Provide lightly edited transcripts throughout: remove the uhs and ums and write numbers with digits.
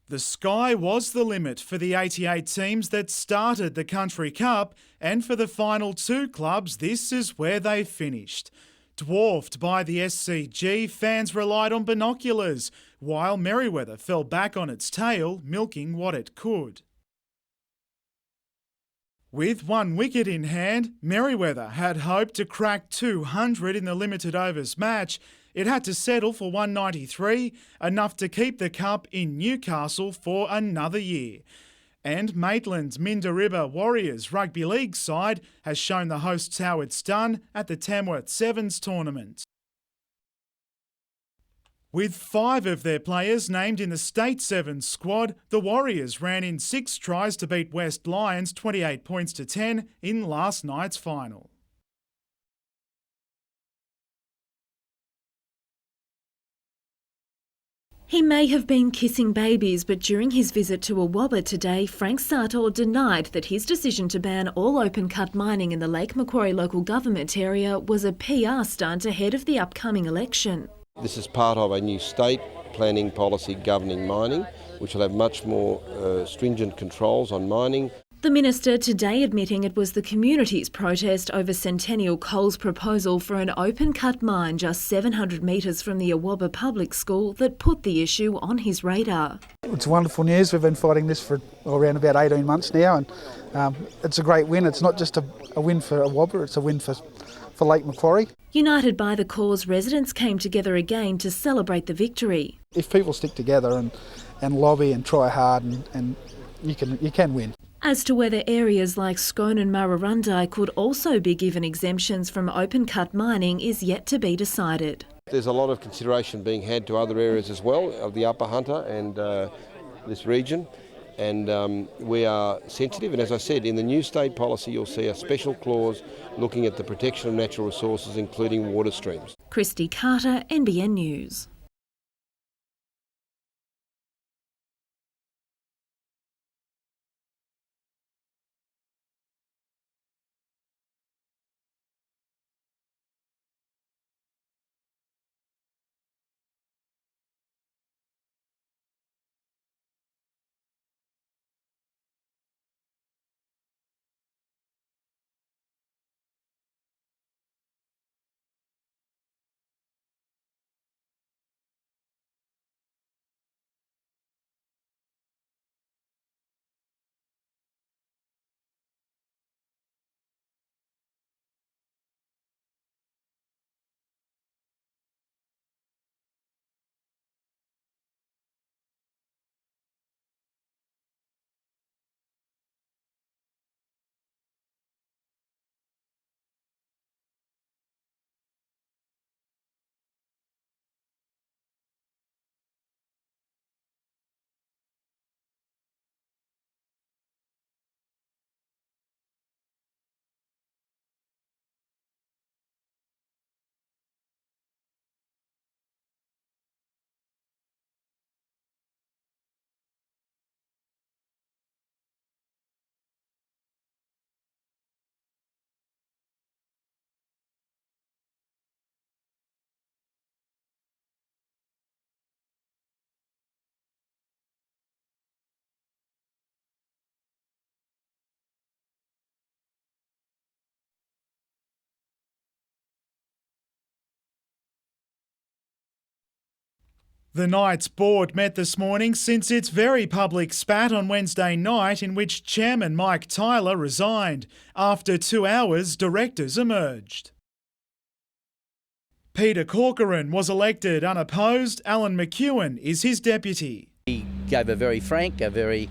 The sky was the limit for the 88 teams that started the Country Cup, and for the final two clubs, this is where they finished. Dwarfed by the SCG, fans relied on binoculars, while Merewether fell back on its tail, milking what it could. With one wicket in hand, Merewether had hoped to crack 200 in the limited overs match. It had to settle for 193, enough to keep the cup in Newcastle for another year. And Maitland's Mindaribba Warriors rugby league side has shown the hosts how it's done at the Tamworth Sevens tournament. With 5 of their players named in the State Sevens squad, the Warriors ran in 6 tries to beat West Lions 28 points to 10 in last night's final. He may have been kissing babies, but during his visit to Awabba today, Frank Sartor denied that his decision to ban all open-cut mining in the Lake Macquarie local government area was a PR stunt ahead of the upcoming election. This is part of a new state planning policy governing mining, which will have much more stringent controls on mining. The minister today admitting it was the community's protest over Centennial Coal's proposal for an open-cut mine just 700 metres from the Awabba Public School that put the issue on his radar. It's wonderful news. We've been fighting this for around about 18 months now, and it's a great win. It's not just a win for Awabba, it's a win for Lake Macquarie. United by the cause, residents came together again to celebrate the victory. If people stick together and lobby and try hard, and you can win. As to whether areas like Scone and Murrurundi could also be given exemptions from open-cut mining is yet to be decided. There's a lot of consideration being had to other areas as well of the Upper Hunter and this region, and we are sensitive. And as I said, in the new state policy you'll see a special clause looking at the protection of natural resources, including water streams. Christy Carter, NBN News. The Knights board met this morning since its very public spat on Wednesday night, in which Chairman Mike Tyler resigned. After 2 hours, directors emerged. Peter Corcoran was elected unopposed. Alan McEwen is his deputy. He gave a very frank, a very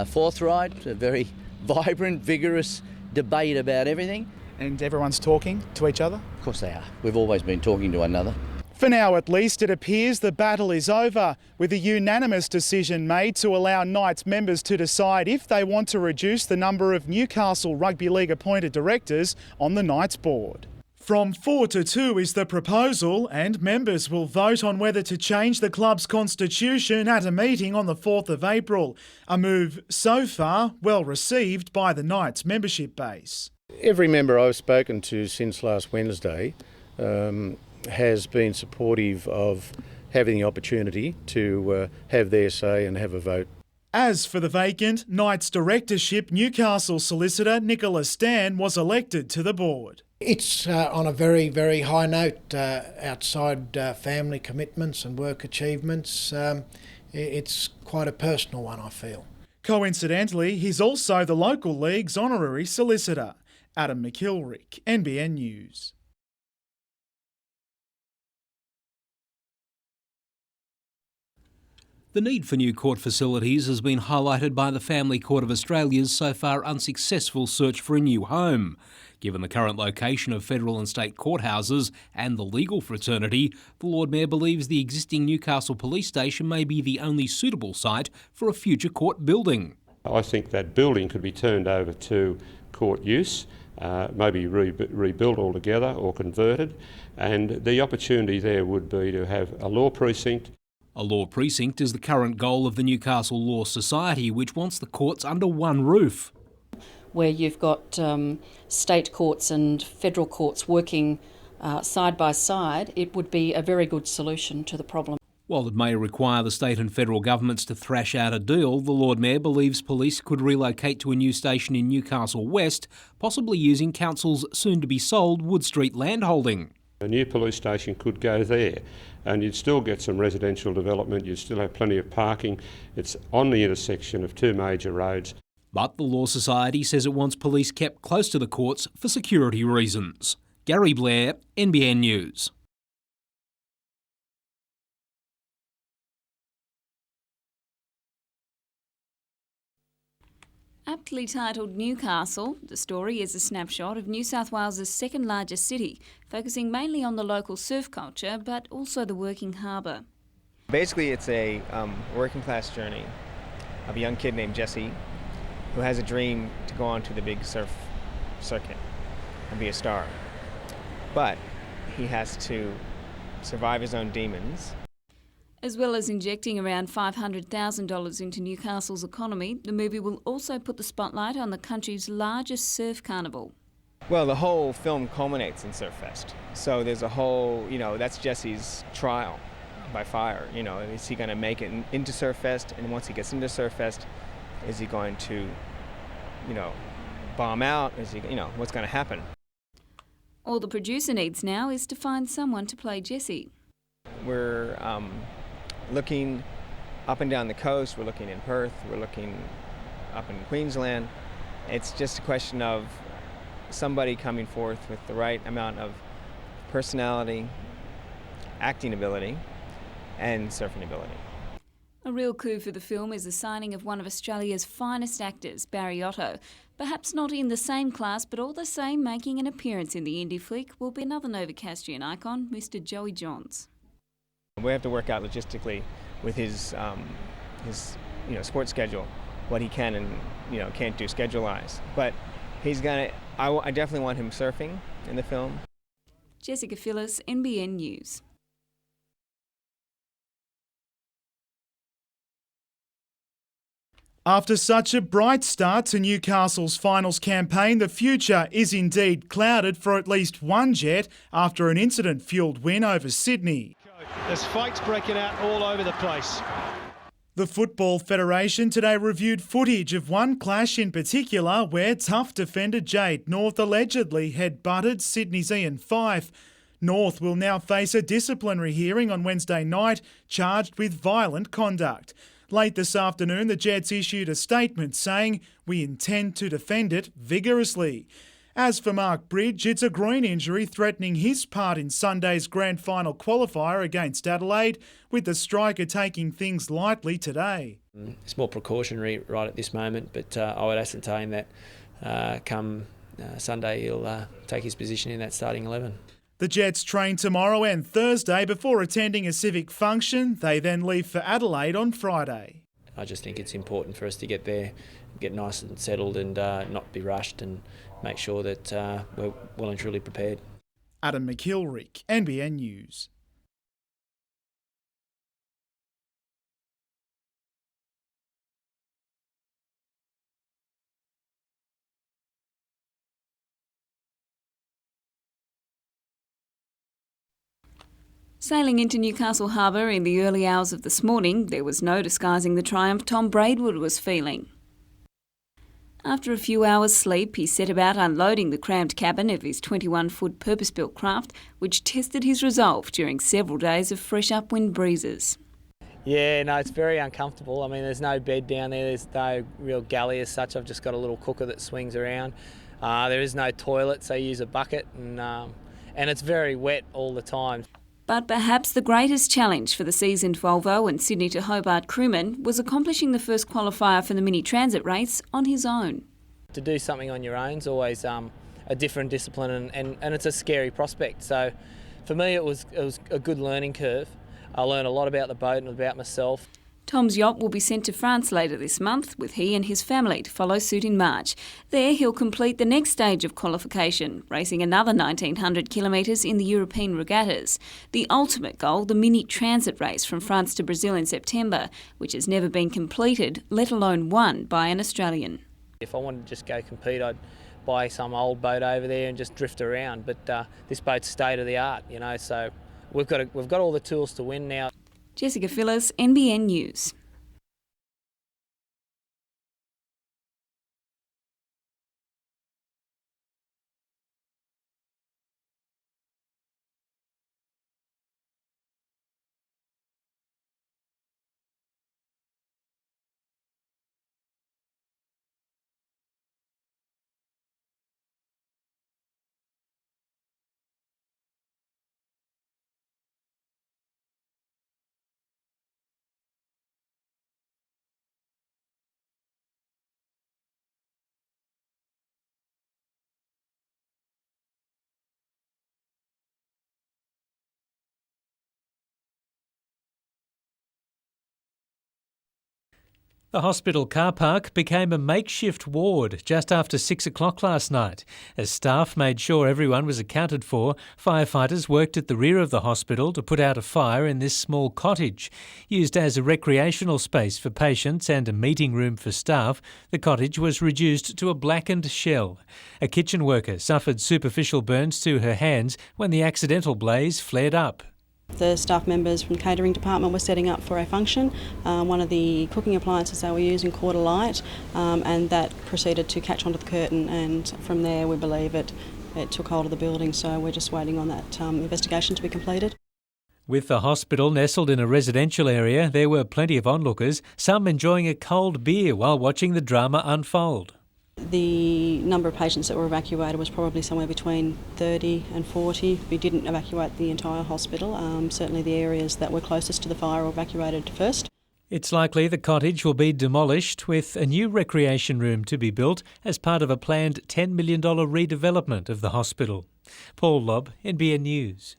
forthright, a very vibrant, vigorous debate about everything. And everyone's talking to each other? Of course they are. We've always been talking to one another. For now at least, it appears the battle is over, with a unanimous decision made to allow Knights members to decide if they want to reduce the number of Newcastle Rugby League appointed directors on the Knights board. From 4 to 2 is the proposal, and members will vote on whether to change the club's constitution at a meeting on the 4th of April, a move so far well received by the Knights membership base. Every member I've spoken to since last Wednesday has been supportive of having the opportunity to have their say and have a vote. As for the vacant Knights directorship, Newcastle solicitor Nicola Stan was elected to the board. It's on a very, very high note outside family commitments and work achievements. It's quite a personal one, I feel. Coincidentally, he's also the local league's honorary solicitor. Adam McKilrick, NBN News. The need for new court facilities has been highlighted by the Family Court of Australia's so far unsuccessful search for a new home. Given the current location of federal and state courthouses and the legal fraternity, the Lord Mayor believes the existing Newcastle Police Station may be the only suitable site for a future court building. I think that building could be turned over to court use, maybe rebuilt altogether or converted, and the opportunity there would be to have a law precinct. A law precinct is the current goal of the Newcastle Law Society, which wants the courts under one roof. Where you've got state courts and federal courts working side by side, it would be a very good solution to the problem. While it may require the state and federal governments to thrash out a deal, the Lord Mayor believes police could relocate to a new station in Newcastle West, possibly using council's soon-to-be-sold Wood Street landholding. A new police station could go there and you'd still get some residential development, you'd still have plenty of parking. It's on the intersection of two major roads. But the Law Society says it wants police kept close to the courts for security reasons. Gary Blair, NBN News. Aptly titled Newcastle, the story is a snapshot of New South Wales' second largest city, focusing mainly on the local surf culture but also the working harbour. Basically it's a working class journey of a young kid named Jesse who has a dream to go on to the big surf circuit and be a star. But he has to survive his own demons. As well as injecting around $500,000 into Newcastle's economy, the movie will also put the spotlight on the country's largest surf carnival. Well, the whole film culminates in Surffest. So there's a whole, that's Jesse's trial by fire. Is he going to make it into Surffest? And once he gets into Surffest, is he going to, bomb out? Is he, what's going to happen? All the producer needs now is to find someone to play Jesse. We're looking up and down the coast, we're looking in Perth, we're looking up in Queensland. It's just a question of somebody coming forth with the right amount of personality, acting ability, and surfing ability. A real coup for the film is the signing of one of Australia's finest actors, Barry Otto. Perhaps not in the same class, but all the same making an appearance in the indie flick will be another Novocastrian icon, Mr. Joey Johns. We have to work out logistically with his sports schedule, what he can and can't do schedule-wise. But he's gonna. I definitely want him surfing in the film. Jessica Phyllis, NBN News. After such a bright start to Newcastle's finals campaign, the future is indeed clouded for at least one Jet after an incident-fuelled win over Sydney. There's fights breaking out all over the place. The Football Federation today reviewed footage of one clash in particular where tough defender Jade North allegedly head-butted Sydney's Ian Fife. North will now face a disciplinary hearing on Wednesday night, charged with violent conduct. Late this afternoon, the Jets issued a statement saying, "We intend to defend it vigorously." As for Mark Bridge, it's a groin injury threatening his part in Sunday's grand final qualifier against Adelaide, with the striker taking things lightly today. It's more precautionary right at this moment, but I would ascertain that come Sunday he'll take his position in that starting 11. The Jets train tomorrow and Thursday before attending a civic function. They then leave for Adelaide on Friday. I just think it's important for us to get there, get nice and settled and not be rushed and make sure that we're well and truly prepared. Adam McKilrick, NBN News. Sailing into Newcastle Harbour in the early hours of this morning, there was no disguising the triumph Tom Braidwood was feeling. After a few hours' sleep, he set about unloading the cramped cabin of his 21-foot purpose-built craft, which tested his resolve during several days of fresh upwind breezes. Yeah, no, it's very uncomfortable. I mean, there's no bed down there, there's no real galley as such. I've just got a little cooker that swings around. There is no toilet, so you use a bucket, and it's very wet all the time. But perhaps the greatest challenge for the seasoned Volvo and Sydney to Hobart crewman was accomplishing the first qualifier for the mini transit race on his own. To do something on your own is always a different discipline, and it's a scary prospect. So for me it was a good learning curve. I learned a lot about the boat and about myself. Tom's yacht will be sent to France later this month, with he and his family to follow suit in March. There he'll complete the next stage of qualification, racing another 1,900 kilometres in the European regattas. The ultimate goal, the mini transit race from France to Brazil in September, which has never been completed, let alone won by an Australian. If I wanted to just go compete, I'd buy some old boat over there and just drift around. But this boat's state of the art, you know, so we've got all the tools to win now. Jessica Phillis, NBN News. The hospital car park became a makeshift ward just after 6 o'clock last night. As staff made sure everyone was accounted for, firefighters worked at the rear of the hospital to put out a fire in this small cottage. Used as a recreational space for patients and a meeting room for staff, the cottage was reduced to a blackened shell. A kitchen worker suffered superficial burns to her hands when the accidental blaze flared up. The staff members from the catering department were setting up for a function. One of the cooking appliances they were using caught alight, and that proceeded to catch onto the curtain, and from there we believe it took hold of the building, so we're just waiting on that investigation to be completed. With the hospital nestled in a residential area, there were plenty of onlookers, some enjoying a cold beer while watching the drama unfold. The number of patients that were evacuated was probably somewhere between 30 and 40. We didn't evacuate the entire hospital. Certainly the areas that were closest to the fire were evacuated first. It's likely the cottage will be demolished with a new recreation room to be built as part of a planned $10 million redevelopment of the hospital. Paul Lobb, NBN News.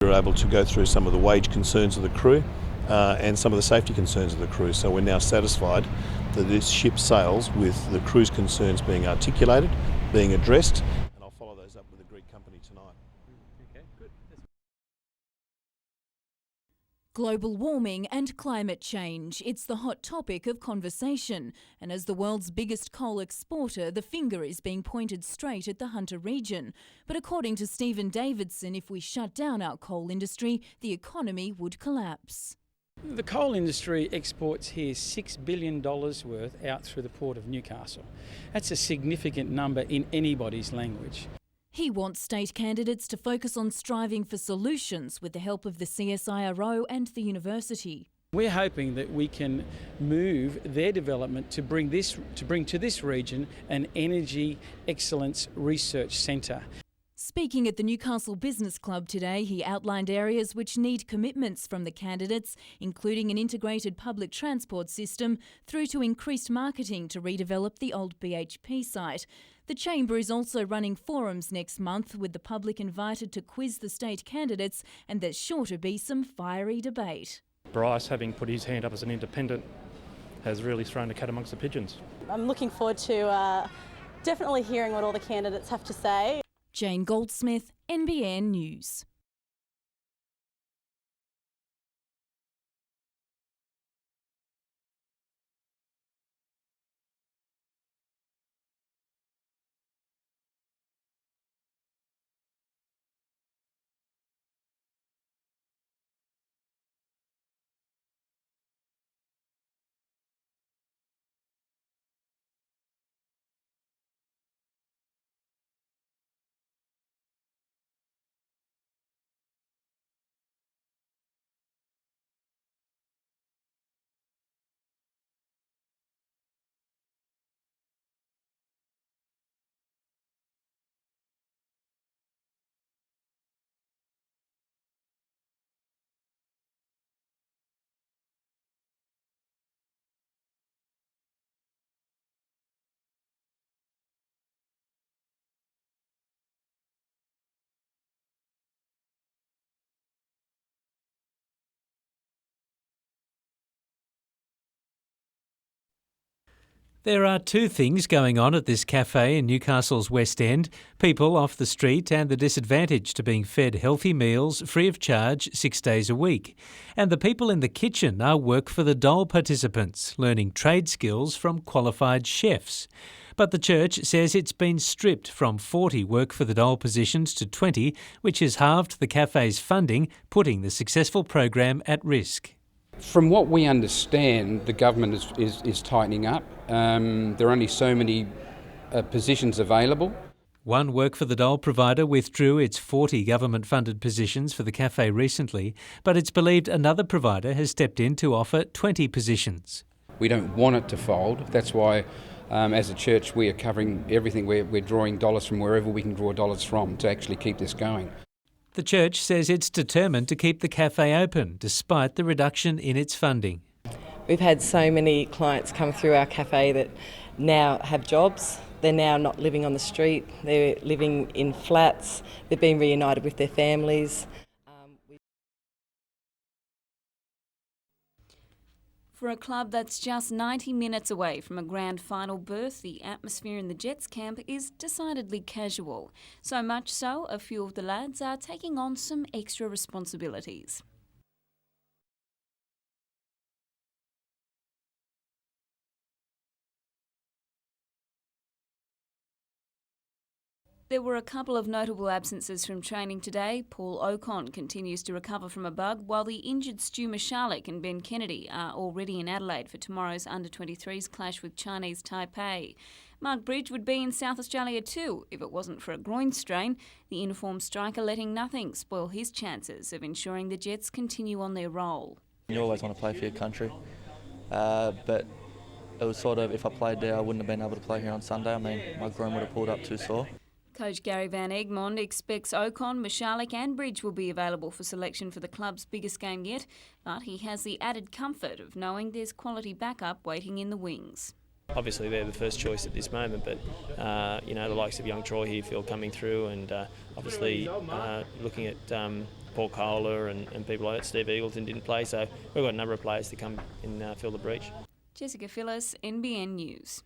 We were able to go through some of the wage concerns of the crew and some of the safety concerns of the crew. So we're now satisfied that this ship sails with the crew's concerns being articulated, being addressed, and I'll follow those up with the Greek company tonight. Okay, good. Global warming and climate change. It's the hot topic of conversation. And as the world's biggest coal exporter, the finger is being pointed straight at the Hunter region. But according to Stephen Davidson, if we shut down our coal industry, the economy would collapse. The coal industry exports here $6 billion worth out through the port of Newcastle. That's a significant number in anybody's language. He wants state candidates to focus on striving for solutions with the help of the CSIRO and the university. We're hoping that we can move their development to bring to this region an energy excellence research centre. Speaking at the Newcastle Business Club today, he outlined areas which need commitments from the candidates, including an integrated public transport system through to increased marketing to redevelop the old BHP site. The Chamber is also running forums next month with the public invited to quiz the state candidates, and there's sure to be some fiery debate. Bryce, having put his hand up as an independent, has really thrown the cat amongst the pigeons. I'm looking forward to definitely hearing what all the candidates have to say. Jane Goldsmith, NBN News. There are two things going on at this cafe in Newcastle's West End: people off the street and the disadvantaged are being fed healthy meals free of charge 6 days a week. And the people in the kitchen are Work for the Dole participants, learning trade skills from qualified chefs. But the church says it's been stripped from 40 Work for the Dole positions to 20, which has halved the cafe's funding, putting the successful program at risk. From what we understand, the government is tightening up. There are only so many positions available. One Work for the Dole provider withdrew its 40 government-funded positions for the cafe recently, but it's believed another provider has stepped in to offer 20 positions. We don't want it to fold. That's why, as a church, we are covering everything. We're drawing dollars from wherever we can draw dollars from to actually keep this going. The church says it's determined to keep the cafe open despite the reduction in its funding. We've had so many clients come through our cafe that now have jobs. They're now not living on the street. They're living in flats. They've been reunited with their families. For a club that's just 90 minutes away from a grand final berth, the atmosphere in the Jets camp is decidedly casual. So much so, a few of the lads are taking on some extra responsibilities. There were a couple of notable absences from training today. Paul Ocon continues to recover from a bug, while the injured Stu Michalek and Ben Kennedy are already in Adelaide for tomorrow's under-23s clash with Chinese Taipei. Mark Bridge would be in South Australia too if it wasn't for a groin strain, the uniform striker letting nothing spoil his chances of ensuring the Jets continue on their roll. You always want to play for your country, but it was sort of, if I played there I wouldn't have been able to play here on Sunday. I mean, my groin would have pulled up too sore. Coach Gary Van Egmond expects Ocon, Michalek and Bridge will be available for selection for the club's biggest game yet, but he has the added comfort of knowing there's quality backup waiting in the wings. Obviously they're the first choice at this moment, but the likes of young Troy Heafield coming through, and obviously looking at Paul Kohler and people like that. Steve Eagleton didn't play, so we've got a number of players to come and fill the breach. Jessica Phyllis, NBN News.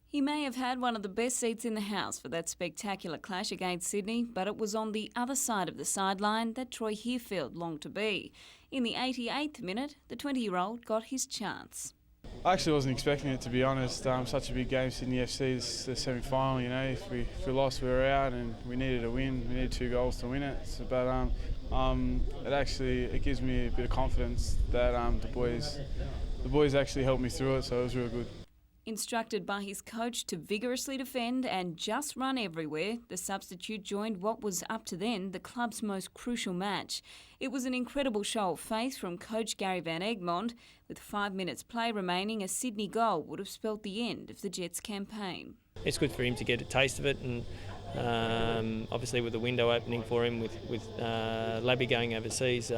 He may have had one of the best seats in the house for that spectacular clash against Sydney, but it was on the other side of the sideline that Troy Heafield longed to be. In the 88th minute, the 20-year-old got his chance. I actually wasn't expecting it, to be honest. Such a big game, Sydney FC, this the semi-final. If we lost, we were out, and we needed a win. We needed 2 goals to win it. But it gives me a bit of confidence that the boys actually helped me through it. So it was real good. Instructed by his coach to vigorously defend and just run everywhere, the substitute joined what was up to then the club's most crucial match. It was an incredible show of faith from coach Gary Van Egmond. With 5 minutes play remaining, a Sydney goal would have spelt the end of the Jets' campaign. It's good for him to get a taste of it, and obviously with the window opening for him with Labby going overseas,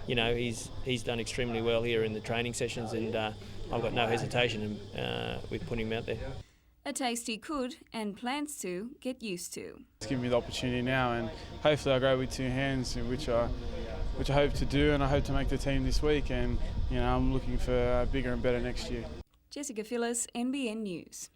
you know, he's done extremely well here in the training sessions, and I've got no hesitation with putting him out there. A taste he could and plans to get used to. It's given me the opportunity now, and hopefully I go with two hands, which I hope to do, and I hope to make the team this week, and you know, I'm looking for bigger and better next year. Jessica Phyllis, NBN News.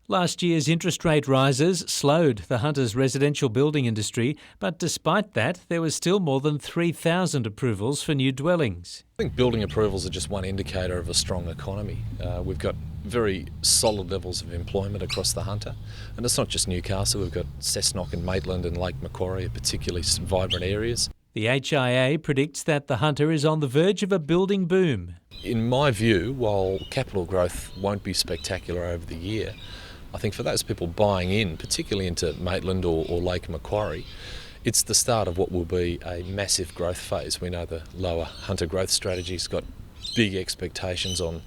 Last year's interest rate rises slowed the Hunter's residential building industry, but despite that, there was still more than 3,000 approvals for new dwellings. I think building approvals are just one indicator of a strong economy. We've got very solid levels of employment across the Hunter, and it's not just Newcastle. We've got Cessnock and Maitland and Lake Macquarie, particularly vibrant areas. The HIA predicts that the Hunter is on the verge of a building boom. In my view, while capital growth won't be spectacular over the year, I think for those people buying in, particularly into Maitland or Lake Macquarie, it's the start of what will be a massive growth phase. We know the lower Hunter growth strategy's got big expectations on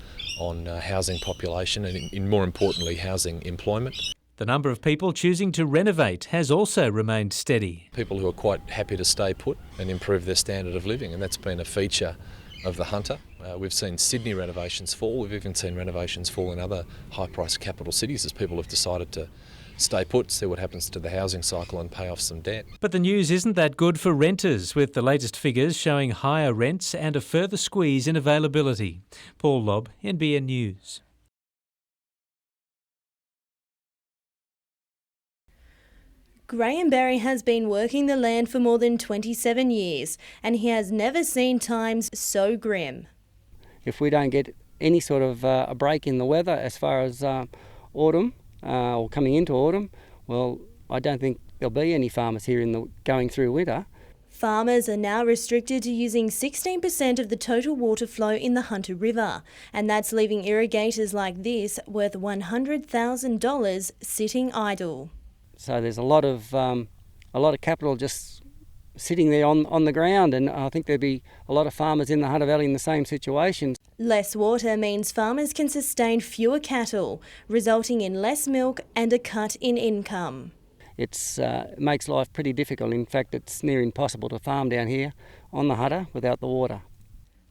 housing population and, more importantly, housing employment. The number of people choosing to renovate has also remained steady. People who are quite happy to stay put and improve their standard of living, and that's been a feature of the Hunter. We've seen Sydney renovations fall. We've even seen renovations fall in other high-priced capital cities as people have decided to stay put, see what happens to the housing cycle and pay off some debt. But the news isn't that good for renters, with the latest figures showing higher rents and a further squeeze in availability. Paul Lobb, NBN News. Graham Barry has been working the land for more than 27 years, and he has never seen times so grim. If we don't get any sort of a break in the weather as far as autumn or coming into autumn, well, I don't think there'll be any farmers here going through winter. Farmers are now restricted to using 16% of the total water flow in the Hunter River, and that's leaving irrigators like this worth $100,000 sitting idle. So there's a lot of capital just sitting there on the ground, and I think there'd be a lot of farmers in the Hunter Valley in the same situation. Less water means farmers can sustain fewer cattle, resulting in less milk and a cut in income. It makes life pretty difficult. In fact, it's near impossible to farm down here on the Hunter without the water.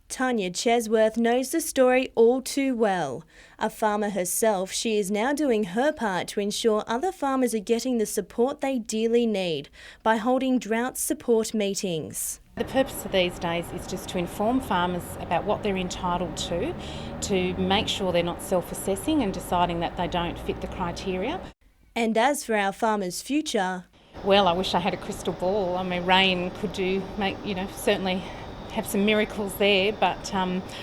Tanya Chesworth knows the story all too well. A farmer herself, she is now doing her part to ensure other farmers are getting the support they dearly need by holding drought support meetings. The purpose of these days is just to inform farmers about what they're entitled to make sure they're not self-assessing and deciding that they don't fit the criteria. And as for our farmers' future... Well, I wish I had a crystal ball. I mean, rain could certainly have some miracles there, but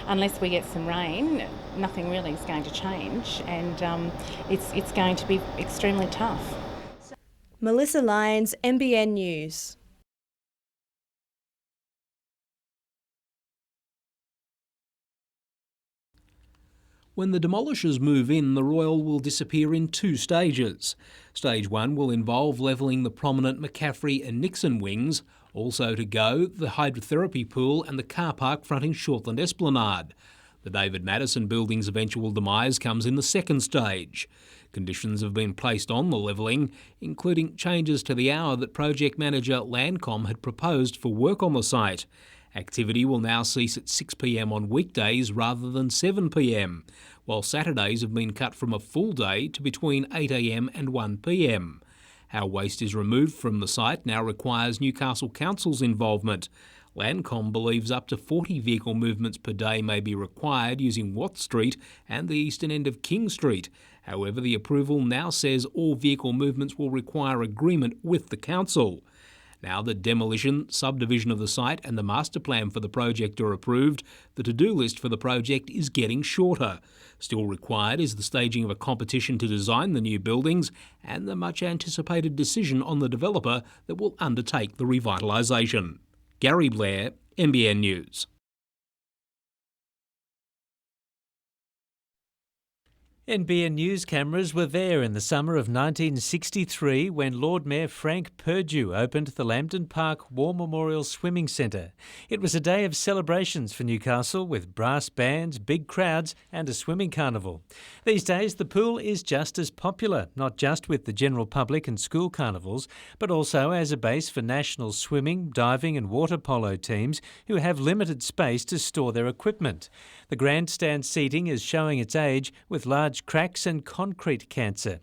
unless we get some rain, nothing really is going to change, and it's going to be extremely tough. Melissa Lyons, NBN News. When the demolishers move in, the Royal will disappear in 2 stages. Stage 1 will involve levelling the prominent McCaffrey and Nixon wings. Also to go, the hydrotherapy pool and the car park fronting Shortland Esplanade. The David Madison building's eventual demise comes in the 2nd stage. Conditions have been placed on the levelling, including changes to the hour that project manager Landcom had proposed for work on the site. Activity will now cease at 6 p.m. on weekdays rather than 7 p.m, while Saturdays have been cut from a full day to between 8 a.m. and 1 p.m. How waste is removed from the site now requires Newcastle Council's involvement. Landcom believes up to 40 vehicle movements per day may be required using Watt Street and the eastern end of King Street. However, the approval now says all vehicle movements will require agreement with the council. Now that demolition, subdivision of the site and the master plan for the project are approved, the to-do list for the project is getting shorter. Still required is the staging of a competition to design the new buildings and the much-anticipated decision on the developer that will undertake the revitalisation. Gary Blair, NBN News. NBN News cameras were there in the summer of 1963 when Lord Mayor Frank Perdue opened the Lambton Park War Memorial Swimming Centre. It was a day of celebrations for Newcastle with brass bands, big crowds and a swimming carnival. These days the pool is just as popular, not just with the general public and school carnivals, but also as a base for national swimming, diving and water polo teams who have limited space to store their equipment. The grandstand seating is showing its age with large cracks and concrete cancer.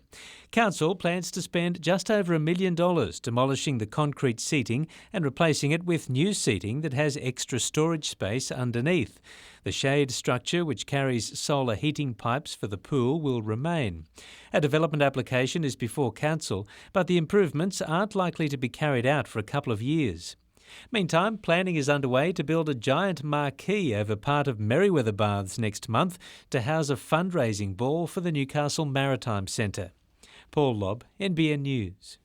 Council plans to spend just over $1 million demolishing the concrete seating and replacing it with new seating that has extra storage space underneath. The shade structure, which carries solar heating pipes for the pool, will remain. A development application is before Council, but the improvements aren't likely to be carried out for a couple of years. Meantime, planning is underway to build a giant marquee over part of Merriweather Baths next month to house a fundraising ball for the Newcastle Maritime Centre. Paul Lobb, NBN News.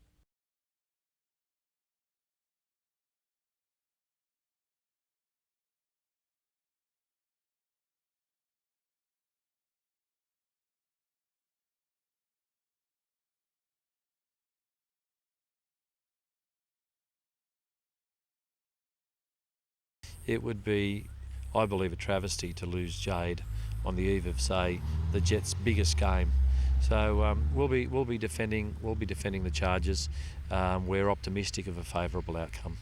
It would be, I believe, a travesty to lose Jade on the eve of, say, the Jets' biggest game. So we'll be defending the charges. We're optimistic of a favourable outcome.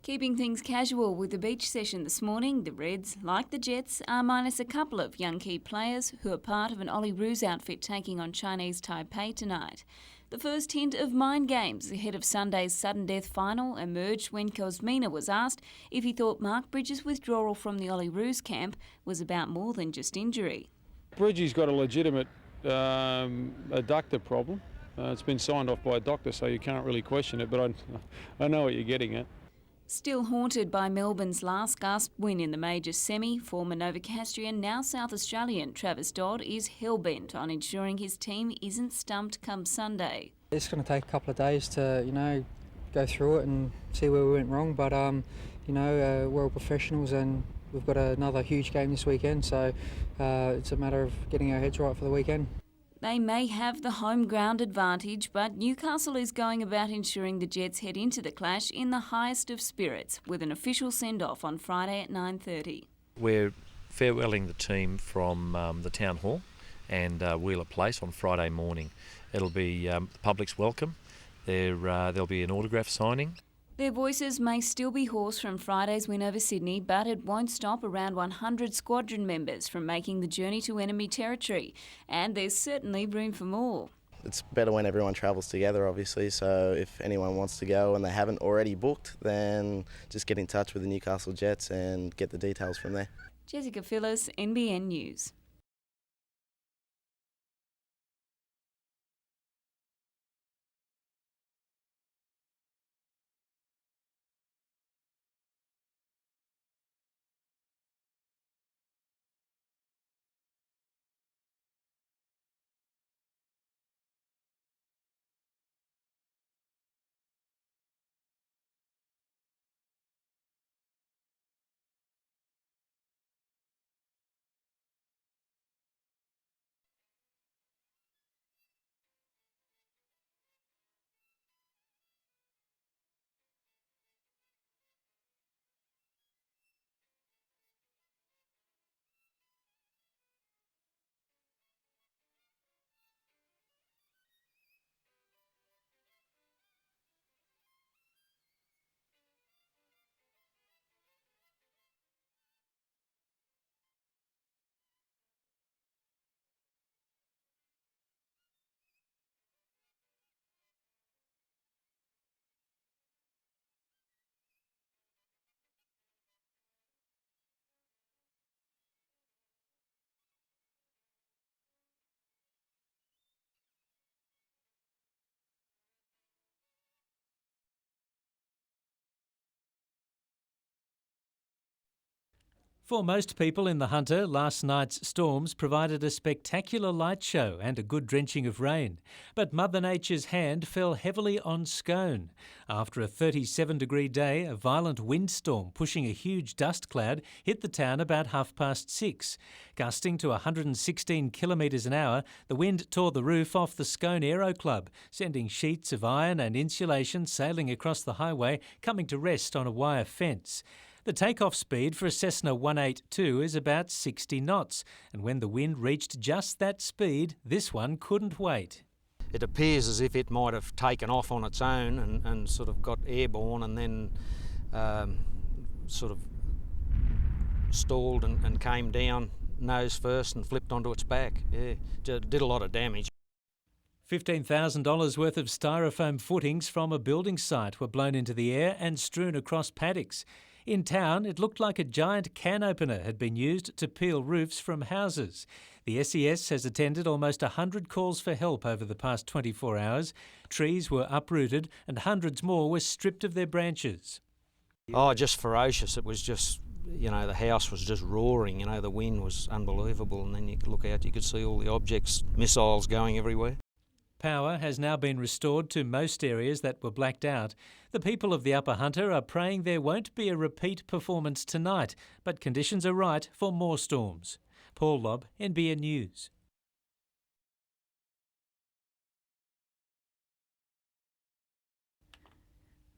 Keeping things casual with the beach session this morning, the Reds, like the Jets, are minus a couple of young key players who are part of an Ollie Roos outfit taking on Chinese Taipei tonight. The first hint of mind games ahead of Sunday's sudden death final emerged when Kosmina was asked if he thought Mark Bridges' withdrawal from the Ollie Roos camp was about more than just injury. Bridgie's got a legitimate adductor problem. It's been signed off by a doctor, so you can't really question it, but I know what you're getting at. Still haunted by Melbourne's last gasp win in the major semi, former Novocastrian, now South Australian Travis Dodd is hell-bent on ensuring his team isn't stumped come Sunday. It's going to take a couple of days to, go through it and see where we went wrong, but, we're all professionals and we've got another huge game this weekend, so it's a matter of getting our heads right for the weekend. They may have the home ground advantage, but Newcastle is going about ensuring the Jets head into the clash in the highest of spirits, with an official send-off on Friday at 9:30. We're farewelling the team from the Town Hall and Wheeler Place on Friday morning. It'll be the public's welcome. There'll be an autograph signing. Their voices may still be hoarse from Friday's win over Sydney, but it won't stop around 100 squadron members from making the journey to enemy territory. And there's certainly room for more. It's better when everyone travels together, obviously, so if anyone wants to go and they haven't already booked, then just get in touch with the Newcastle Jets and get the details from there. Jessica Phillis, NBN News. For most people in the Hunter, last night's storms provided a spectacular light show and a good drenching of rain. But Mother Nature's hand fell heavily on Scone. After a 37-degree day, a violent windstorm pushing a huge dust cloud hit the town about 6:30. Gusting to 116 kilometres an hour, the wind tore the roof off the Scone Aero Club, sending sheets of iron and insulation sailing across the highway, coming to rest on a wire fence. The takeoff speed for a Cessna 182 is about 60 knots, and when the wind reached just that speed, this one couldn't wait. It appears as if it might have taken off on its own and sort of got airborne and then sort of stalled and came down nose first and flipped onto its back. Yeah, did a lot of damage. $15,000 worth of styrofoam footings from a building site were blown into the air and strewn across paddocks. In town, it looked like a giant can opener had been used to peel roofs from houses. The SES has attended almost 100 calls for help over the past 24 hours. Trees were uprooted and hundreds more were stripped of their branches. Oh, just ferocious. It was just, you know, the house was just roaring. You know, the wind was unbelievable, and then you could look out, you could see all the objects, missiles going everywhere. Power has now been restored to most areas that were blacked out. The people of the Upper Hunter are praying there won't be a repeat performance tonight, but conditions are right for more storms. Paul Lobb, NBN News.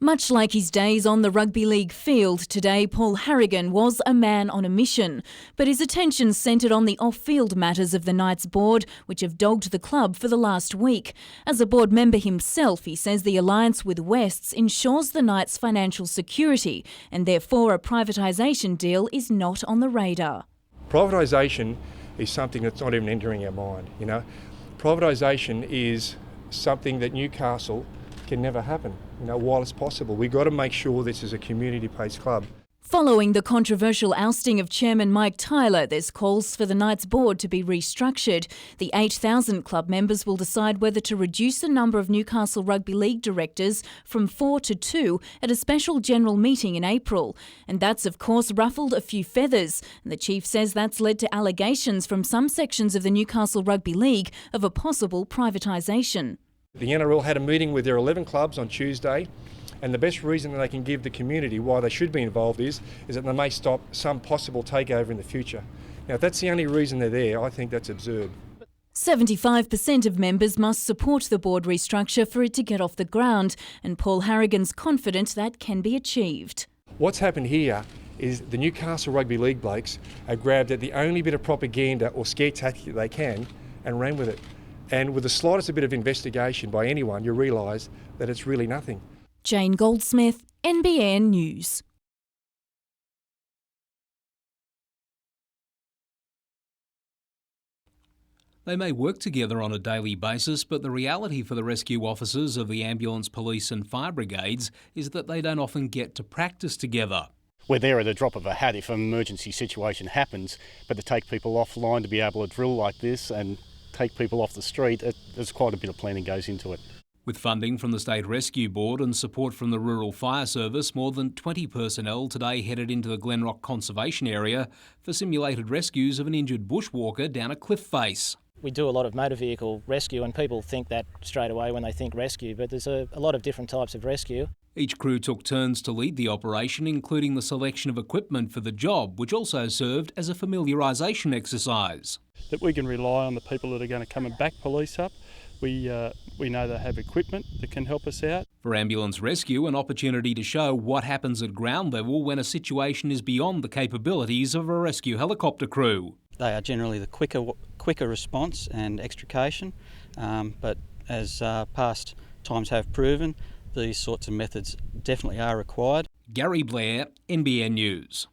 Much like his days on the rugby league field, today Paul Harrigan was a man on a mission. But his attention centred on the off-field matters of the Knights board, which have dogged the club for the last week. As a board member himself, he says the alliance with Wests ensures the Knights' financial security, and therefore a privatisation deal is not on the radar. Privatisation is something that's not even entering our mind, you know. Privatisation is something that Newcastle can never happen. You know, while it's possible, we've got to make sure this is a community-based club. Following the controversial ousting of Chairman Mike Tyler, there's calls for the Knights board to be restructured. The 8,000 club members will decide whether to reduce the number of Newcastle Rugby League directors from 4 to 2 at a special general meeting in April. And that's, of course, ruffled a few feathers. And the chief says that's led to allegations from some sections of the Newcastle Rugby League of a possible privatisation. The NRL had a meeting with their 11 clubs on Tuesday, and the best reason that they can give the community why they should be involved is that they may stop some possible takeover in the future. Now, if that's the only reason they're there, I think that's absurd. 75% of members must support the board restructure for it to get off the ground, and Paul Harrigan's confident that can be achieved. What's happened here is the Newcastle Rugby League blokes have grabbed at the only bit of propaganda or scare tactic they can and ran with it. And with the slightest bit of investigation by anyone, you realise that it's really nothing. Jane Goldsmith, NBN News. They may work together on a daily basis, but the reality for the rescue officers of the ambulance, police and fire brigades is that they don't often get to practice together. We're there at the drop of a hat if an emergency situation happens, but to take people offline to be able to drill like this and take people off the street, there's quite a bit of planning goes into it. With funding from the State Rescue Board and support from the Rural Fire Service, more than 20 personnel today headed into the Glenrock Conservation Area for simulated rescues of an injured bushwalker down a cliff face. We do a lot of motor vehicle rescue, and people think that straight away when they think rescue, but there's a lot of different types of rescue. Each crew took turns to lead the operation, including the selection of equipment for the job, which also served as a familiarisation exercise. That we can rely on the people that are going to come and back police up. We know they have equipment that can help us out. For ambulance rescue, an opportunity to show what happens at ground level when a situation is beyond the capabilities of a rescue helicopter crew. They are generally the quicker response and extrication, but as past times have proven, these sorts of methods definitely are required. Gary Blair, NBN News.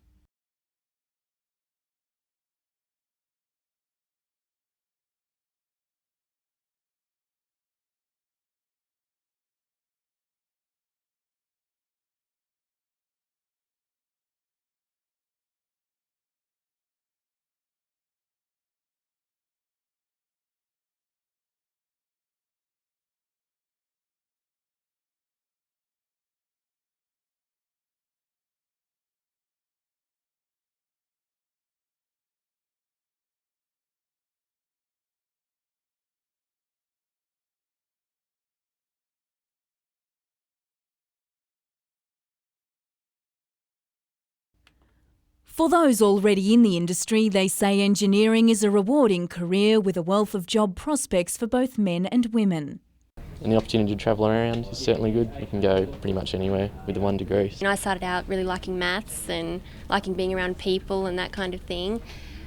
For those already in the industry, they say engineering is a rewarding career with a wealth of job prospects for both men and women. And the opportunity to travel around is certainly good. You can go pretty much anywhere with the 1 degree. I started out really liking maths and liking being around people and that kind of thing.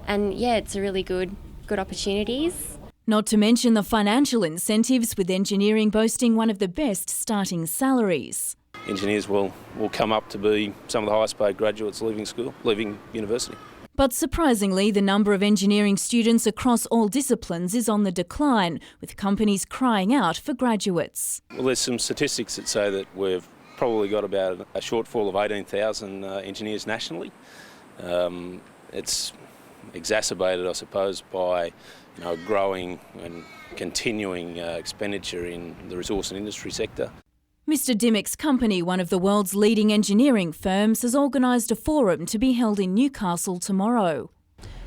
And yeah, it's a really good opportunities. Not to mention the financial incentives, with engineering boasting one of the best starting salaries. Engineers will come up to be some of the highest paid graduates leaving university. But surprisingly, the number of engineering students across all disciplines is on the decline, with companies crying out for graduates. Well, there's some statistics that say that we've probably got about a shortfall of 18,000 engineers nationally. It's exacerbated, I suppose, by growing and continuing expenditure in the resource and industry sector. Mr Dimmick's company, one of the world's leading engineering firms, has organised a forum to be held in Newcastle tomorrow.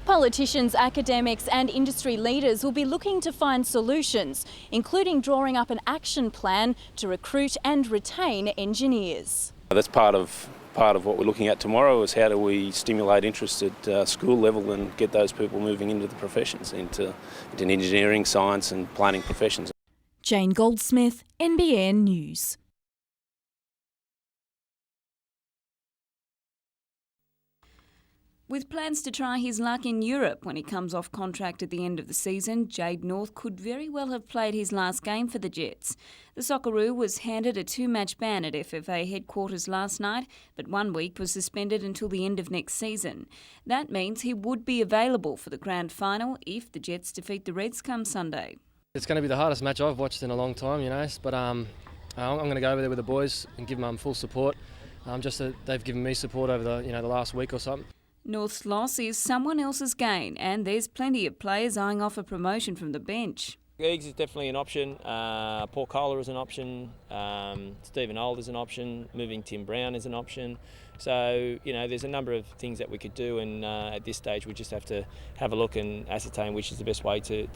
Politicians, academics and industry leaders will be looking to find solutions, including drawing up an action plan to recruit and retain engineers. That's part of what we're looking at tomorrow, is how do we stimulate interest at school level and get those people moving into the professions, into engineering, science and planning professions. Jane Goldsmith, NBN News. With plans to try his luck in Europe when he comes off contract at the end of the season, Jade North could very well have played his last game for the Jets. The Socceroo was handed a 2-match ban at FFA headquarters last night, but 1 week was suspended until the end of next season. That means he would be available for the grand final if the Jets defeat the Reds come Sunday. It's going to be the hardest match I've watched in a long time, but I'm going to go over there with the boys and give them full support. Just that they've given me support over the last week or something. North's loss is someone else's gain, and there's plenty of players eyeing off a promotion from the bench. Eggs is definitely an option. Paul Kohler is an option. Stephen Old is an option. Moving Tim Brown is an option. So, there's a number of things that we could do, and at this stage we just have to have a look and ascertain which is the best way to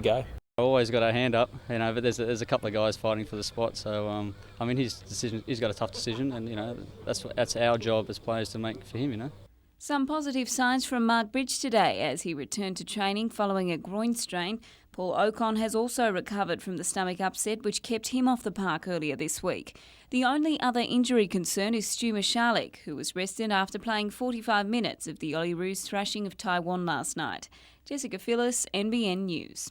go. I've always got our hand up, but there's a couple of guys fighting for the spot. So, he's got a tough decision, and that's our job as players to make for him. Some positive signs from Mark Bridge today as he returned to training following a groin strain. Paul Ocon has also recovered from the stomach upset which kept him off the park earlier this week. The only other injury concern is Stu Michalek, who was rested after playing 45 minutes of the Olyroos thrashing of Taiwan last night. Jessica Phyllis, NBN News.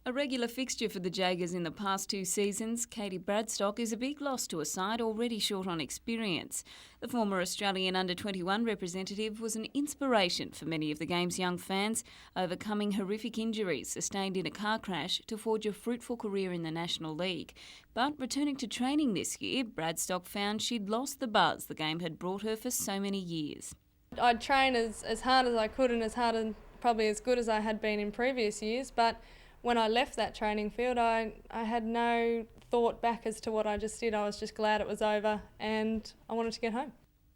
A regular fixture for the Jaggers in the past 2 seasons, Katie Bradstock is a big loss to a side already short on experience. The former Australian under-21 representative was an inspiration for many of the game's young fans, overcoming horrific injuries sustained in a car crash to forge a fruitful career in the National League. But returning to training this year, Bradstock found she'd lost the buzz the game had brought her for so many years. I'd train as hard as I could and as hard and probably as good as I had been in previous years, but when I left that training field, I had no thought back as to what I just did. I was just glad it was over and I wanted to get home.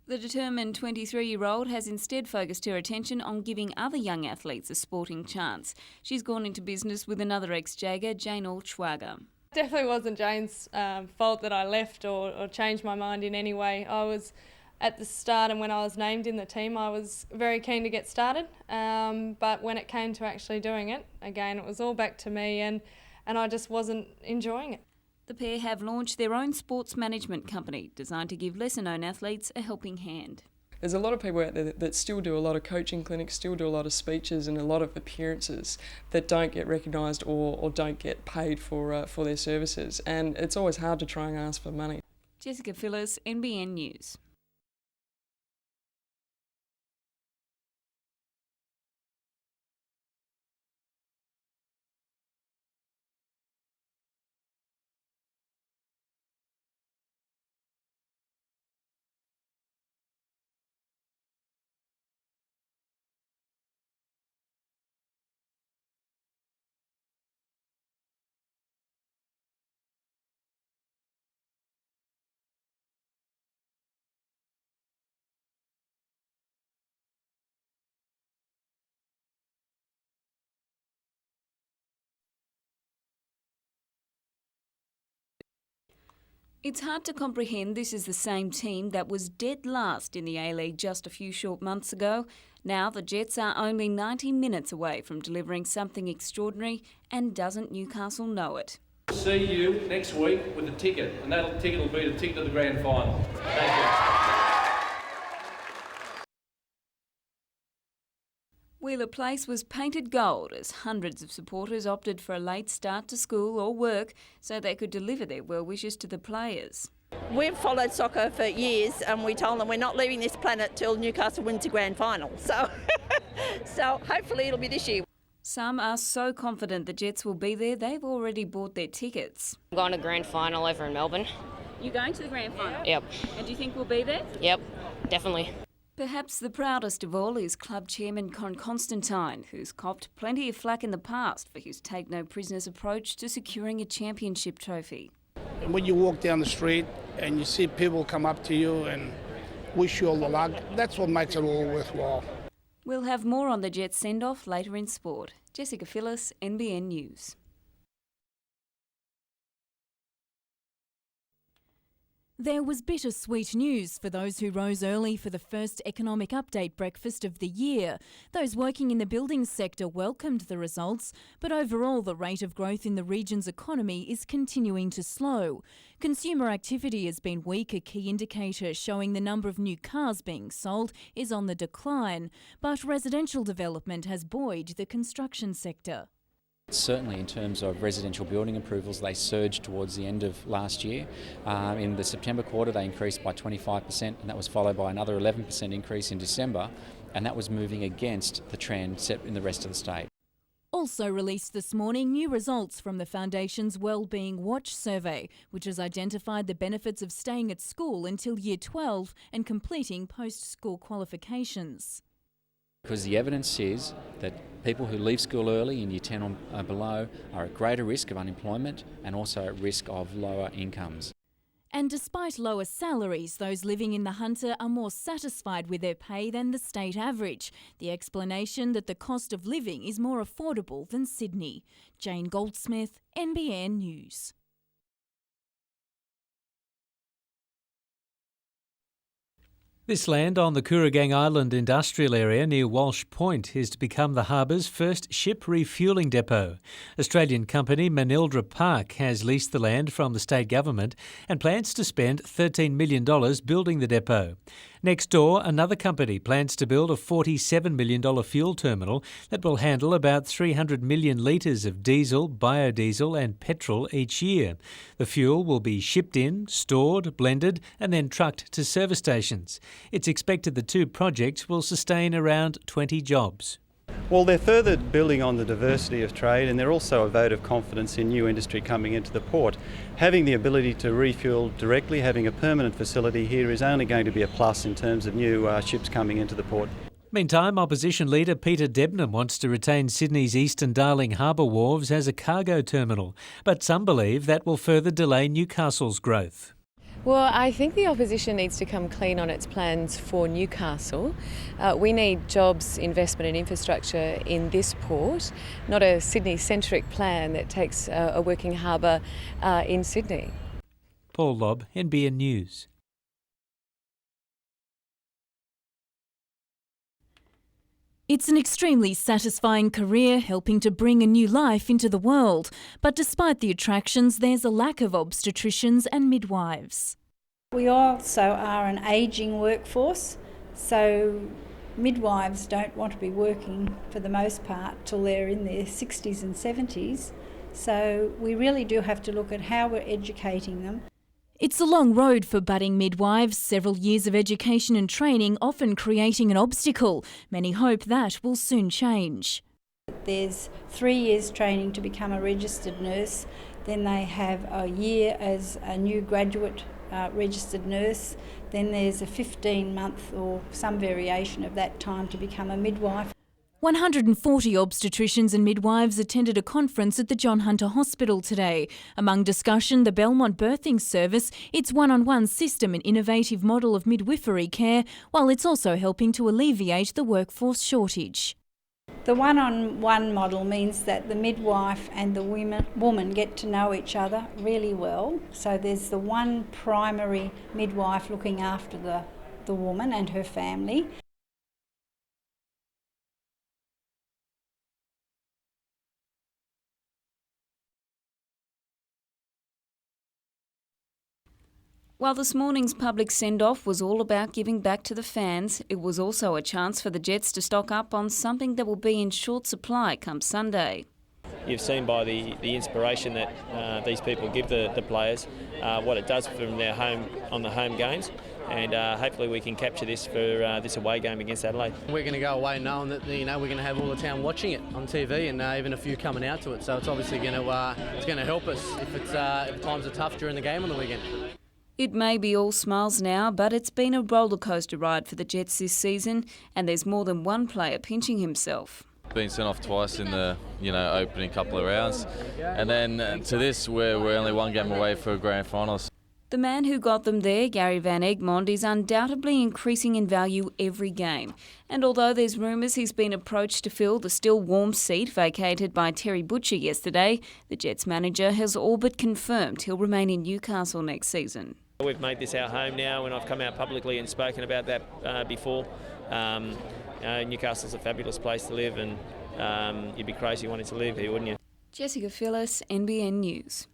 The determined 23-year-old has instead focused her attention on giving other young athletes a sporting chance. She's gone into business with another ex-Jagger, Jane Altschwager. Definitely wasn't Jane's fault that I left or changed my mind in any way. I was at the start, and when I was named in the team, I was very keen to get started. But when it came to actually doing it, again, it was all back to me, and I just wasn't enjoying it. The pair have launched their own sports management company designed to give lesser-known athletes a helping hand. There's a lot of people out there that still do a lot of coaching clinics, still do a lot of speeches and a lot of appearances that don't get recognised or don't get paid for their services. And it's always hard to try and ask for money. Jessica Phyllis, NBN News. It's hard to comprehend this is the same team that was dead last in the A-League just a few short months ago. Now the Jets are only 90 minutes away from delivering something extraordinary, and doesn't Newcastle know it? See you next week with a ticket, and that ticket will be the ticket to the grand final. Thank you. Wheeler Place was painted gold as hundreds of supporters opted for a late start to school or work so they could deliver their well wishes to the players. We've followed soccer for years and we told them we're not leaving this planet till Newcastle wins the grand final. So hopefully it'll be this year. Some are so confident the Jets will be there, they've already bought their tickets. I'm going to grand final over in Melbourne. You're going to the grand final? Yep. And do you think we'll be there? Yep, definitely. Perhaps the proudest of all is club chairman Con Constantine, who's copped plenty of flack in the past for his take-no-prisoners approach to securing a championship trophy. And when you walk down the street and you see people come up to you and wish you all the luck, that's what makes it all worthwhile. We'll have more on the Jets send-off later in sport. Jessica Phyllis, NBN News. There was bittersweet news for those who rose early for the first economic update breakfast of the year. Those working in the buildings sector welcomed the results, but overall the rate of growth in the region's economy is continuing to slow. Consumer activity has been weak, a key indicator showing the number of new cars being sold is on the decline, but residential development has buoyed the construction sector. Certainly in terms of residential building approvals, they surged towards the end of last year. In the September quarter they increased by 25%, and that was followed by another 11% increase in December, and that was moving against the trend set in the rest of the state. Also released this morning, new results from the Foundation's Wellbeing Watch survey, which has identified the benefits of staying at school until Year 12 and completing post-school qualifications. Because the evidence is that people who leave school early in Year 10 or below are at greater risk of unemployment and also at risk of lower incomes. And despite lower salaries, those living in the Hunter are more satisfied with their pay than the state average. The explanation that the cost of living is more affordable than Sydney. Jane Goldsmith, NBN News. This land on the Kooragang Island industrial area near Walsh Point is to become the harbour's first ship refuelling depot. Australian company Manildra Park has leased the land from the state government and plans to spend $13 million building the depot. Next door, another company plans to build a $47 million fuel terminal that will handle about 300 million litres of diesel, biodiesel and petrol each year. The fuel will be shipped in, stored, blended and then trucked to service stations. It's expected the two projects will sustain around 20 jobs. Well, they're further building on the diversity of trade, and they're also a vote of confidence in new industry coming into the port. Having the ability to refuel directly, having a permanent facility here is only going to be a plus in terms of new ships coming into the port. Meantime, opposition leader Peter Debnam wants to retain Sydney's Eastern Darling Harbour wharves as a cargo terminal, but some believe that will further delay Newcastle's growth. Well, I think the opposition needs to come clean on its plans for Newcastle. We need jobs, investment and infrastructure in this port, not a Sydney-centric plan that takes a working harbour in Sydney. Paul Lobb, NBN News. It's an extremely satisfying career helping to bring a new life into the world. But despite the attractions, there's a lack of obstetricians and midwives. We also are an ageing workforce, so midwives don't want to be working for the most part till they're in their 60s and 70s. So we really do have to look at how we're educating them. It's a long road for budding midwives, several years of education and training often creating an obstacle. Many hope that will soon change. There's 3 years training to become a registered nurse, then they have a year as a new graduate registered nurse, then there's a 15-month or some variation of that time to become a midwife. 140 obstetricians and midwives attended a conference at the John Hunter Hospital today. Among discussion, the Belmont Birthing Service, its one-on-one system and innovative model of midwifery care, while it's also helping to alleviate the workforce shortage. The one-on-one model means that the midwife and the woman get to know each other really well. So there's the one primary midwife looking after the woman and her family. While this morning's public send-off was all about giving back to the fans, it was also a chance for the Jets to stock up on something that will be in short supply come Sunday. You've seen by the inspiration that these people give the players, what it does from their home on the home games, and hopefully we can capture this for this away game against Adelaide. We're going to go away knowing that we're going to have all the town watching it on TV, and even a few coming out to it. So it's obviously going to help us if times are tough during the game on the weekend. It may be all smiles now, but it's been a roller coaster ride for the Jets this season, and there's more than one player pinching himself. Been sent off twice in the opening couple of rounds, and then to this we're only one game away for grand finals. The man who got them there, Gary Van Egmond, is undoubtedly increasing in value every game. And although there's rumours he's been approached to fill the still warm seat vacated by Terry Butcher yesterday, the Jets manager has all but confirmed he'll remain in Newcastle next season. We've made this our home now, and I've come out publicly and spoken about that before. Newcastle's a fabulous place to live, and you'd be crazy wanting to live here, wouldn't you? Jessica Phyllis, NBN News.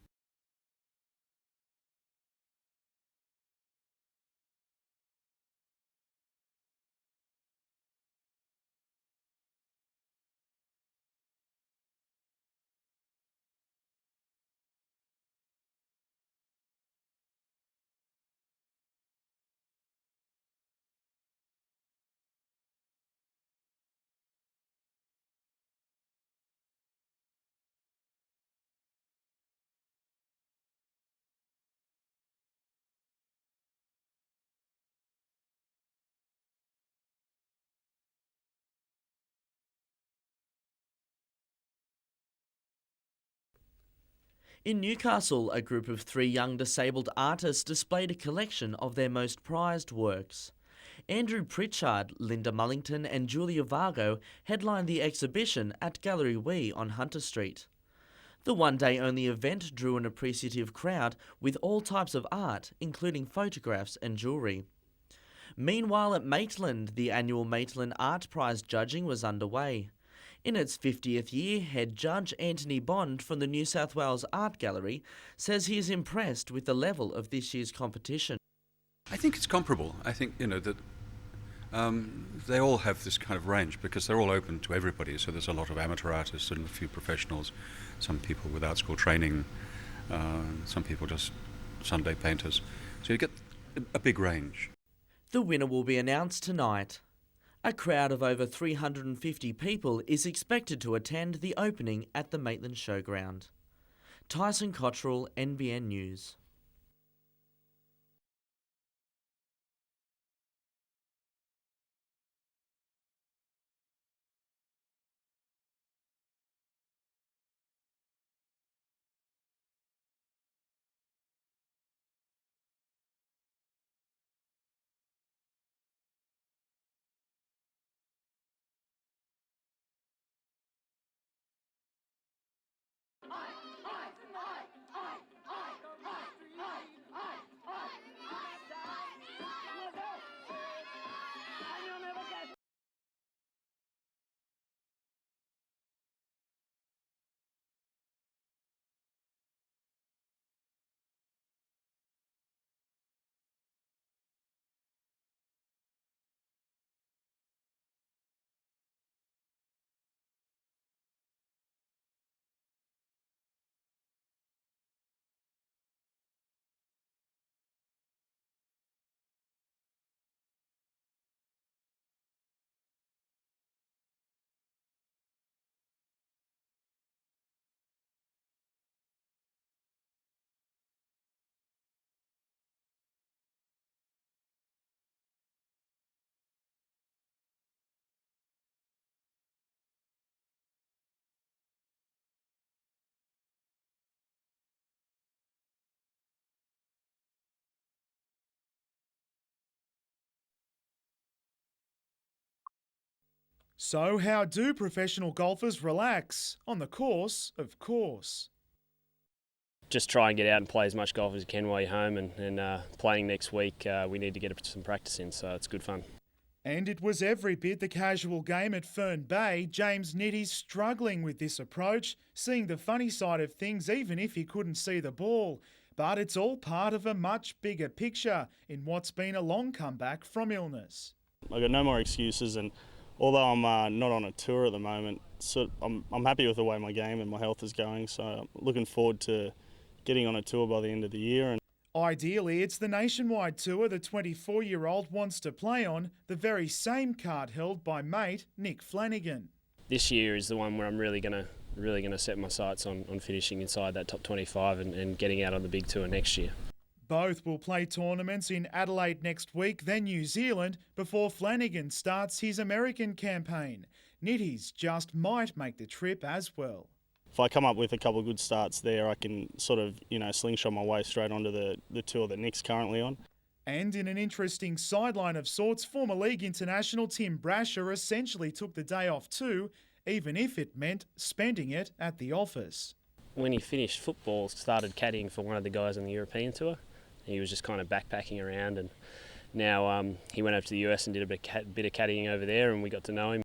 In Newcastle, a group of 3 young disabled artists displayed a collection of their most prized works. Andrew Pritchard, Linda Mullington and Julia Vargo headlined the exhibition at Gallery Wee on Hunter Street. The one-day-only event drew an appreciative crowd with all types of art, including photographs and jewellery. Meanwhile at Maitland, the annual Maitland Art Prize judging was underway. In its 50th year, head judge Anthony Bond from the New South Wales Art Gallery says he is impressed with the level of this year's competition. I think it's comparable. I think, that they all have this kind of range because they're all open to everybody. So there's a lot of amateur artists and a few professionals, some people with art school training, some people just Sunday painters. So you get a big range. The winner will be announced tonight. A crowd of over 350 people is expected to attend the opening at the Maitland Showground. Tyson Cottrell, NBN News. So how do professional golfers relax? On the course, of course. Just try and get out and play as much golf as you can while you're home, and playing next week, we need to get some practice in, so it's good fun. And it was every bit the casual game at Fern Bay. James Nitty's struggling with this approach, seeing the funny side of things even if he couldn't see the ball. But it's all part of a much bigger picture in what's been a long comeback from illness. I've got no more excuses, and although I'm not on a tour at the moment, I'm happy with the way my game and my health is going, so I'm looking forward to getting on a tour by the end of the year. Ideally, it's the nationwide tour the 24-year-old wants to play on, the very same card held by mate Nick Flanagan. This year is the one where I'm really going to set my sights on finishing inside that top 25 and getting out on the big tour next year. Both will play tournaments in Adelaide next week, then New Zealand, before Flanagan starts his American campaign. Nitties just might make the trip as well. If I come up with a couple of good starts there, I can sort of, slingshot my way straight onto the tour that Nick's currently on. And in an interesting sideline of sorts, former league international Tim Brasher essentially took the day off too, even if it meant spending it at the office. When he finished football, started caddying for one of the guys on the European tour. He was just kind of backpacking around, and now he went over to the US and did a bit of caddying over there, and we got to know him.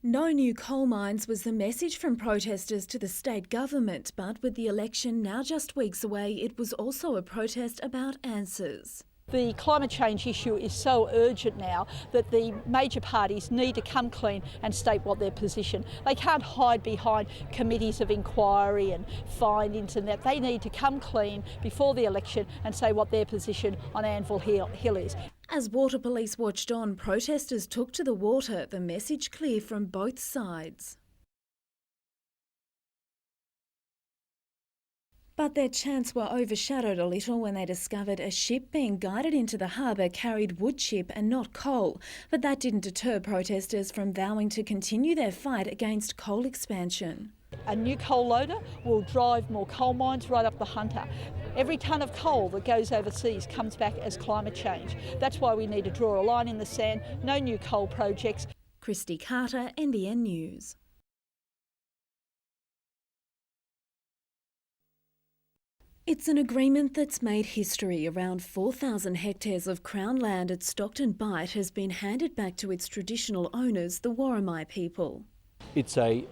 No new coal mines was the message from protesters to the state government, but with the election now just weeks away, it was also a protest about answers. The climate change issue is so urgent now that the major parties need to come clean and state what their position. They can't hide behind committees of inquiry and findings and that. They need to come clean before the election and say what their position on Anvil Hill is. As Water Police watched on, protesters took to the water, the message clear from both sides. But their chants were overshadowed a little when they discovered a ship being guided into the harbour carried wood chip and not coal. But that didn't deter protesters from vowing to continue their fight against coal expansion. A new coal loader will drive more coal mines right up the Hunter. Every tonne of coal that goes overseas comes back as climate change. That's why we need to draw a line in the sand. No new coal projects. Christy Carter, NBN News. It's an agreement that's made history. Around 4,000 hectares of Crown land at Stockton Bight has been handed back to its traditional owners, the Worimi people. It's a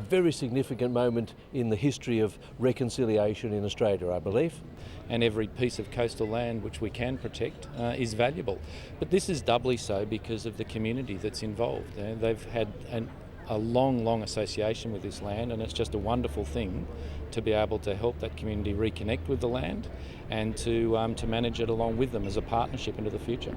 very significant moment in the history of reconciliation in Australia, I believe. And every piece of coastal land which we can protect is valuable. But this is doubly so because of the community that's involved. They've had a long association with this land, and it's just a wonderful thing to be able to help that community reconnect with the land and to manage it along with them as a partnership into the future.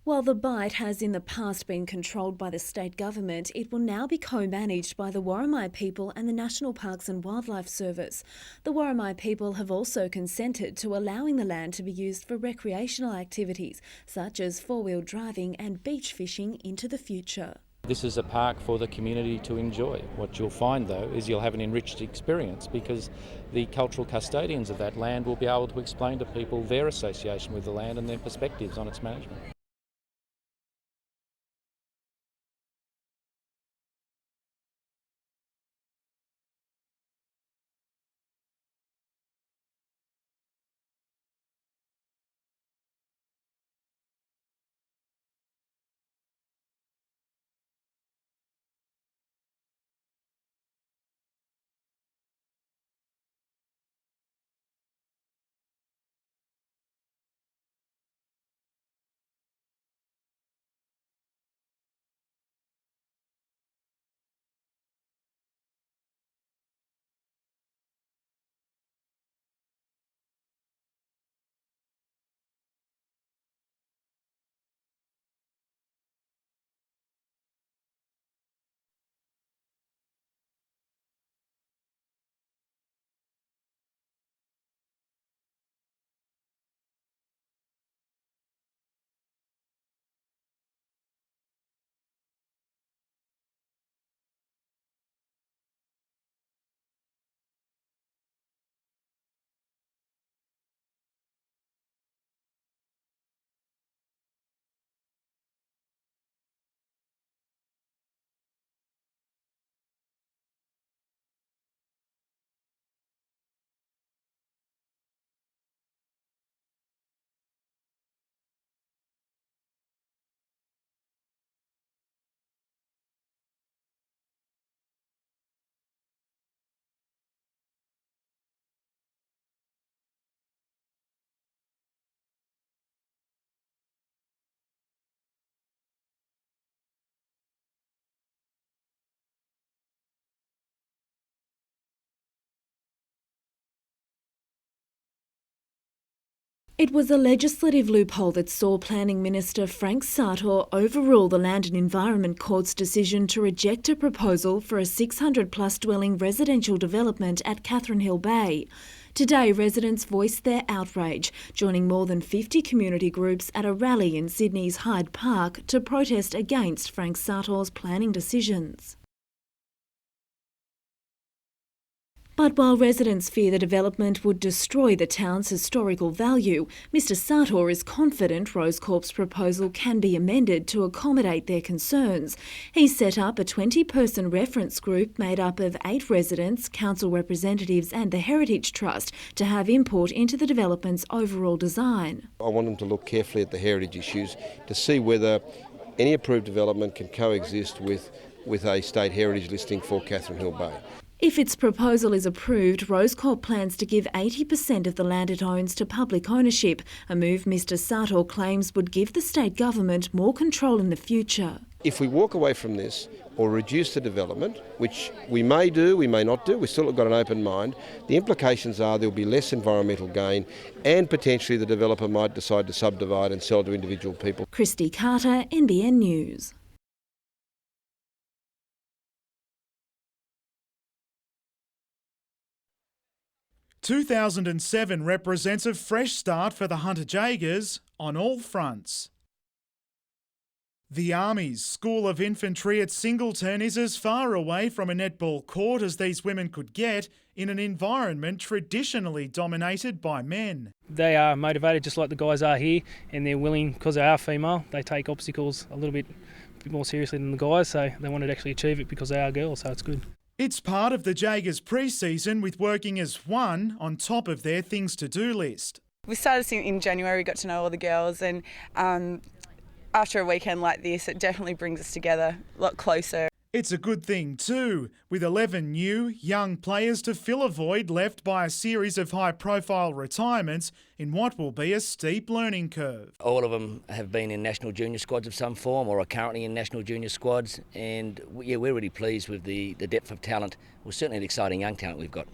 While the Bight has in the past been controlled by the state government, it will now be co-managed by the Worimi people and the National Parks and Wildlife Service. The Worimi people have also consented to allowing the land to be used for recreational activities, such as four-wheel driving and beach fishing into the future. This is a park for the community to enjoy. What you'll find, though, is you'll have an enriched experience because the cultural custodians of that land will be able to explain to people their association with the land and their perspectives on its management. It was a legislative loophole that saw Planning Minister Frank Sartor overrule the Land and Environment Court's decision to reject a proposal for a 600-plus dwelling residential development at Catherine Hill Bay. Today, residents voiced their outrage, joining more than 50 community groups at a rally in Sydney's Hyde Park to protest against Frank Sartor's planning decisions. But while residents fear the development would destroy the town's historical value, Mr Sartor is confident Rose Corp's proposal can be amended to accommodate their concerns. He's set up a 20-person reference group made up of 8 residents, council representatives and the Heritage Trust to have input into the development's overall design. I want them to look carefully at the heritage issues to see whether any approved development can coexist with a state heritage listing for Catherine Hill Bay. If its proposal is approved, Rose Corp plans to give 80% of the land it owns to public ownership, a move Mr Sartor claims would give the state government more control in the future. If we walk away from this or reduce the development, which we may do, we may not do, we've still got an open mind, the implications are there will be less environmental gain and potentially the developer might decide to subdivide and sell to individual people. Christy Carter, NBN News. "2007 represents a fresh start for the Hunter Jaegers on all fronts. The Army's School of Infantry at Singleton is as far away from a netball court as these women could get in an environment traditionally dominated by men. They are motivated just like the guys are here, and they're willing, because they are female, they take obstacles a little bit more seriously than the guys, so they wanted to actually achieve it because they are girls, so it's good. It's part of the Jaegers pre-season with working as one on top of their things to do list. We started in January, we got to know all the girls, and after a weekend like this, it definitely brings us together a lot closer. It's a good thing too, with 11 new, young players to fill a void left by a series of high-profile retirements in what will be a steep learning curve. All of them have been in national junior squads of some form or are currently in national junior squads, and yeah, we're really pleased with the depth of talent. Well, certainly an exciting young talent we've got.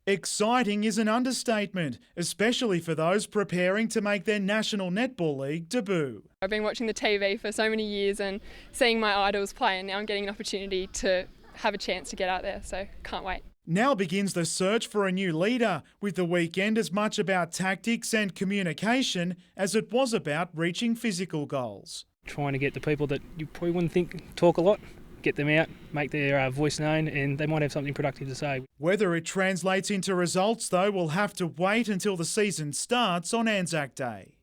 Exciting is an understatement, especially for those preparing to make their National Netball League debut. I've been watching the TV for so many years and seeing my idols play, and now I'm getting an opportunity to have a chance to get out there, so can't wait. Now begins the search for a new leader, with the weekend as much about tactics and communication as it was about reaching physical goals. Trying to get the people that you probably wouldn't think talk a lot, get them out, make their voice known, and they might have something productive to say. Whether it translates into results, though, we'll have to wait until the season starts on Anzac Day.